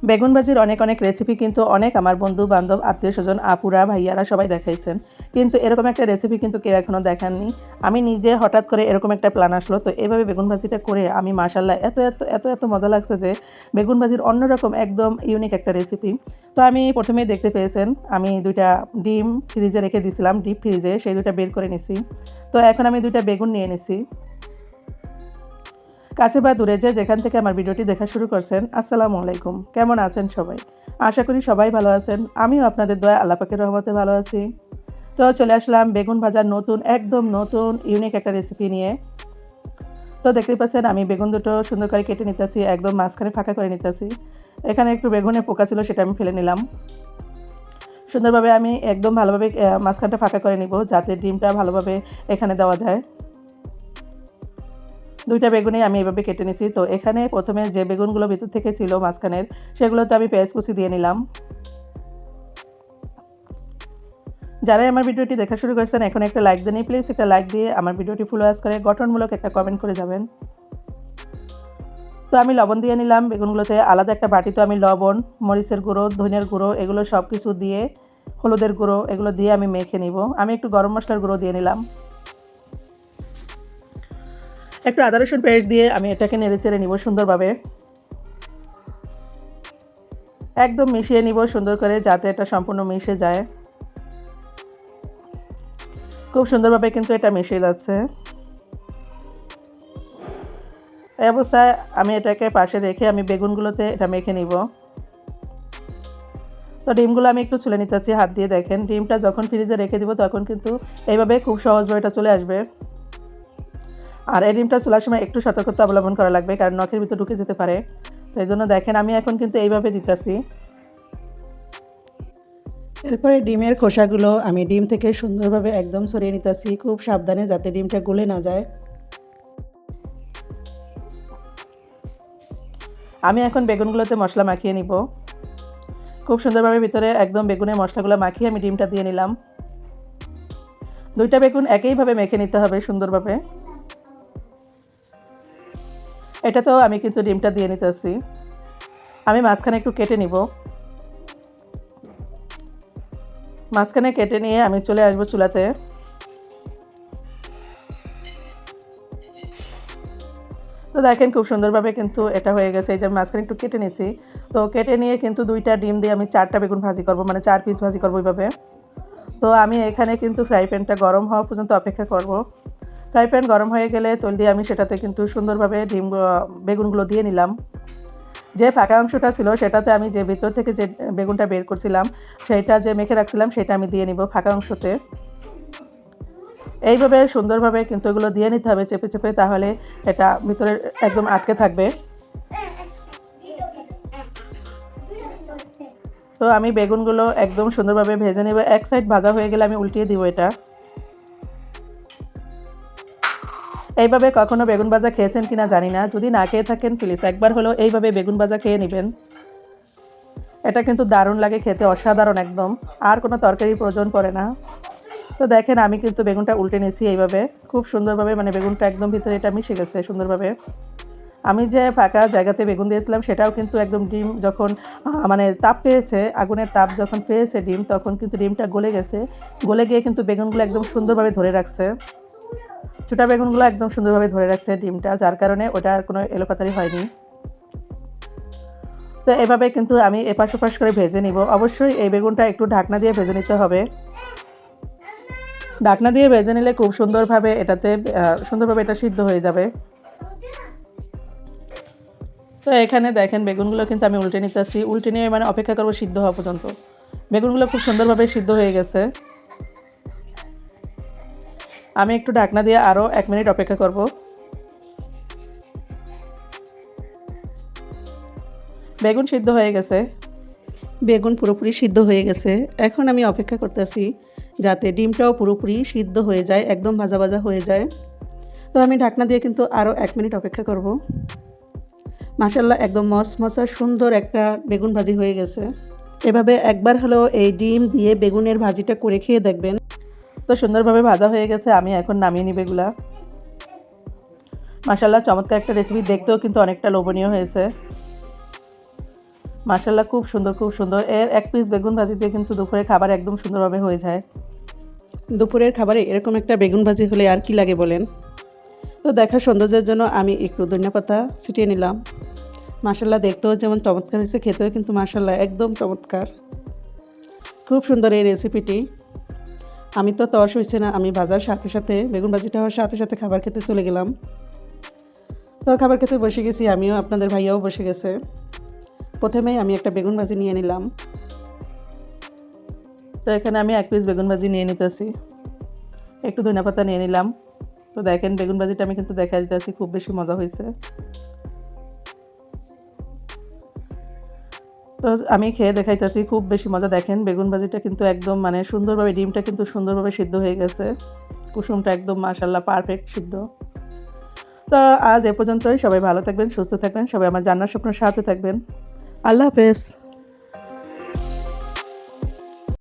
বেগুন ভাজির অনেক অনেক রেসিপি কিন্তু অনেক আমার বন্ধু বান্ধব আত্মীয় স্বজন আপুরা ভাইয়ারা সবাই দেখাইছেন, কিন্তু এরকম একটা রেসিপি কিন্তু কেউ এখনও দেখাননি। আমি নিজে হঠাৎ করে এরকম একটা প্ল্যান আসলো, তো এভাবে বেগুন ভাজিটা করে আমি মাশাল্লাহ এত এত এত এত মজা লাগছে যে বেগুন ভাজির অন্যরকম একদম ইউনিক একটা রেসিপি। তো আমি প্রথমেই দেখতে পেয়েছেন আমি 2টা ডিম ফ্রিজে রেখে দিয়েছিলাম, ডিপ ফ্রিজে, সেই 2টা বের করে নিছি। তো এখন আমি 2টা বেগুন নিয়ে নিছি। কাছে বা দূরে যেখান থেকে আমার ভিডিওটি দেখা শুরু করছেন, আসসালামু আলাইকুম। কেমন আছেন সবাই? আশা করি সবাই ভালো আছেন। আমিও আপনাদের দয়া আল্লাহ পাকের রহমতে ভালো আছি। তো চলে আসলাম বেগুন ভাজার একদম নতুন ইউনিক একটা রেসিপি নিয়ে। তো দেখতেই পাচ্ছেন আমি বেগুন দুটো সুন্দর করে কেটে নিতেছি, একদম মাঝখানে ফাঁকা করে নিতেছি। এখানে একটু বেগুনে পোকা ছিল, সেটা আমি ফেলে নিলাম। সুন্দরভাবে আমি একদম ভালোভাবে মাঝখানটা ফাঁকা করে নিব, যাতে ডিমটা ভালোভাবে এখানে দেওয়া যায়। 2টা বেগুনই আমি এভাবে কেটে নিছি। তো এখানে প্রথমে যে বেগুনগুলো ভিতর থেকে ছিল মাঝখানের, সেগুলোতে আমি পেঁয়াজ কুচি দিয়ে নিলাম। যারাই আমার ভিডিওটি দেখা শুরু করেছেন এখন একটা লাইক দেন, প্লিজ একটা লাইক দিয়ে আমার ভিডিওটি ফুল ওয়াচ করে গঠনমূলক একটা কমেন্ট করে যাবেন। তো আমি লবণ দিয়ে নিলাম বেগুনগুলোতে। আলাদা একটা বাটিতে আমি লবণ, মরিচের গুঁড়ো, ধনিয়ার গুঁড়ো, এগুলো সব কিছু দিয়ে, হলুদের গুঁড়ো, এগুলো দিয়ে আমি মেখে নিব। আমি একটু গরম মশলার গুঁড়ো দিয়ে নিলাম। একটু আদা রসুন পেস্ট দিয়ে আমি এটাকে নেড়ে চেড়ে নিব সুন্দরভাবে। একদম মিশিয়ে নিব সুন্দর করে, যাতে এটা সম্পূর্ণ মিশে যায়। খুব সুন্দরভাবে কিন্তু এটা মিশে যাচ্ছে। এই অবস্থায় আমি এটাকে পাশে রেখে আমি বেগুনগুলোতে এটা মেখে নিব। তো ডিমগুলো আমি একটু ছুলে নিতেছি হাত দিয়ে। দেখেন ডিমটা যখন ফ্রিজে রেখে দিব তখন কিন্তু এইভাবে খুব সহজভাবে এটা চলে আসবে। আর এই ডিমটা চুলার সময় একটু সতর্কতা অবলম্বন করা লাগবে, কারণ নখের ভিতরে ঢুকে যেতে পারে। তো এই জন্য দেখেন আমি এখন কিন্তু এইভাবে দিতেছি। এরপরে ডিমের খোসাগুলো আমি ডিম থেকে সুন্দরভাবে একদম সরিয়ে নিতেছি, খুব সাবধানে, যাতে ডিমটা গলে না যায়। আমি এখন বেগুনগুলোতে মশলা মাখিয়ে নিব। খুব সুন্দরভাবে ভিতরে একদম বেগুনের মশলাগুলো মাখিয়ে আমি ডিমটা দিয়ে নিলাম। 2টা বেগুন একইভাবে মেখে নিতে হবে সুন্দরভাবে। এটাতেও আমি কিন্তু ডিমটা দিয়ে নিতেছি। আমি মাঝখানে একটু কেটে নিব। মাঝখানে কেটে নিয়ে আমি চলে আসবো চুলাতে। তো দেখেন খুব সুন্দরভাবে কিন্তু এটা হয়ে গেছে। এই যে মাঝখানে একটু কেটে নিয়েছি। তো কেটে নিয়ে কিন্তু 2টা ডিম দিয়ে আমি 4টা বেগুন ভাজি করব, মানে 4 পিস ভাজি করব এইভাবে। তো আমি এখানে কিন্তু ফ্রাই প্যানটা গরম হওয়া পর্যন্ত অপেক্ষা করব। ফ্রাই প্যান গরম হয়ে গেলে তেল দিয়ে আমি সেটাতে কিন্তু সুন্দরভাবে বেগুনগুলো দিয়ে নিলাম। যে ফাঁকা অংশটা ছিল সেটাতে আমি যে ভিতর থেকে যে বেগুনটা বের করছিলাম, সেটা যে মেখে রাখছিলাম সেটা আমি দিয়ে নিব ফাঁকা অংশতে। এইভাবে সুন্দরভাবে কিন্তু এগুলো দিয়ে নিতে হবে চেপে চেপে, তাহলে এটা ভিতরে একদম আটকে থাকবে। তো আমি বেগুনগুলো একদম সুন্দরভাবে ভেজে নেব। এক সাইড ভাজা হয়ে গেলে আমি উল্টিয়ে দিব এটা। এইভাবে কখনো বেগুন ভাজা খেয়েছেন কিনা জানি না, যদি না খেয়ে থাকেন প্লিজ একবার হলেও এইভাবে বেগুন ভাজা খেয়ে নেবেন। এটা কিন্তু দারুণ লাগে খেতে, অসাধারণ একদম। আর কোনো তরকারির প্রয়োজন পড়ে না। তো দেখেন আমি কিন্তু বেগুনটা উল্টে নিয়েছি এইভাবে খুব সুন্দরভাবে, মানে বেগুনটা একদম ভিতরে এটা মিশে গেছে সুন্দরভাবে। আমি যে ফাঁকা জায়গাতে বেগুন দিয়েছিলাম সেটাও কিন্তু একদম ডিম যখন মানে তাপ পেয়েছে, আগুনের তাপ যখন পেয়েছে ডিম, তখন কিন্তু ডিমটা গলে গেছে। গলে গিয়ে কিন্তু বেগুনগুলো একদম সুন্দরভাবে ধরে রাখছে। ছোটা বেগুনগুলো একদম সুন্দরভাবে ধরে রাখছে ডিমটা, যার কারণে ওটা আর কোনো এলোপাতারি হয়নি। তো এভাবে কিন্তু আমি এপাশ ওপাশ করে ভেজে নিব। অবশ্যই এই বেগুনটা একটু ঢাকনা দিয়ে ভেজে নিতে হবে। ঢাকনা দিয়ে ভেজে নিলে খুব সুন্দরভাবে এটা সিদ্ধ হয়ে যাবে। তো এখানে দেখেন বেগুনগুলো কিন্তু আমি উল্টে নিতেছি, উল্টে নিয়ে মানে অপেক্ষা করবো সিদ্ধ হওয়া পর্যন্ত। বেগুনগুলো খুব সুন্দরভাবে সিদ্ধ হয়ে গেছে। আমি একটু ঢাকনা দিয়ে আরও 1 মিনিট অপেক্ষা করব। বেগুন সিদ্ধ হয়ে গেছে, বেগুন পুরোপুরি সিদ্ধ হয়ে গেছে। এখন আমি অপেক্ষা করতেছি যাতে ডিমটাও পুরোপুরি সিদ্ধ হয়ে যায়, একদম ভাজা ভাজা হয়ে যায়। তো আমি ঢাকনা দিয়ে কিন্তু আরও 1 মিনিট অপেক্ষা করব। মাশাআল্লাহ একদম মচমচা সুন্দর একটা বেগুন ভাজি হয়ে গেছে। এভাবে একবার হলেও এই ডিম দিয়ে বেগুনের ভাজিটা করে খেয়ে দেখবেন। তো সুন্দরভাবে ভাজা হয়ে গেছে, আমি এখন নামিয়ে নিব এগুলা। মাশাআল্লাহ চমৎকার একটা রেসিপি, দেখতেও কিন্তু অনেকটা লোভনীয় হয়েছে। মাশাআল্লাহ খুব সুন্দর খুব সুন্দর। এর এক পিস বেগুন ভাজি দিয়ে কিন্তু দুপুরের খাবার একদম সুন্দরভাবে হয়ে যায়। দুপুরের খাবারে এরকম একটা বেগুন ভাজি হলে আর কি লাগে বলেন। তো দেখার সৌন্দর্যের জন্য আমি একটু ধনিয়াপাতা ছিটিয়ে নিলাম। মাশাআল্লাহ দেখতেও যেমন চমৎকার হয়েছে, খেতেও কিন্তু মাশাআল্লাহ একদম চমৎকার। খুব সুন্দর এই রেসিপিটি। আমি তো তর সইছে না, আমি ভাজার সাথে সাথে বেগুন ভাজিটা হওয়ার সাথে সাথে খাবার খেতে চলে গেলাম। তো খাবার খেতে বসে গেছি, আমিও, আপনাদের ভাইয়াও বসে গেছে। প্রথমেই আমি একটা বেগুন ভাজি নিয়ে নিলাম। তো এখানে আমি এক পিস বেগুন ভাজি নিয়ে নিতেছি, একটু ধনিয়াপাতা নিয়ে নিলাম। তো দেখেন বেগুন ভাজিটা আমি কিন্তু দেখা দিতেছি, খুব বেশি মজা হয়েছে। তো আমি খেয়ে দেখাইতেছি, খুব বেশি মজা। দেখেন বেগুন ভাজিটা কিন্তু একদম মানে সুন্দরভাবে, ডিমটা কিন্তু সুন্দরভাবে সিদ্ধ হয়ে গেছে, কুসুমটা একদম মাশাআল্লাহ পারফেক্ট সিদ্ধ। তো আজ এ পর্যন্তই। সবাই ভালো থাকবেন, সুস্থ থাকবেন, সবাই আমার জান্নার স্বপ্নের সাথে থাকবেন। আল্লাহ হাফেজ।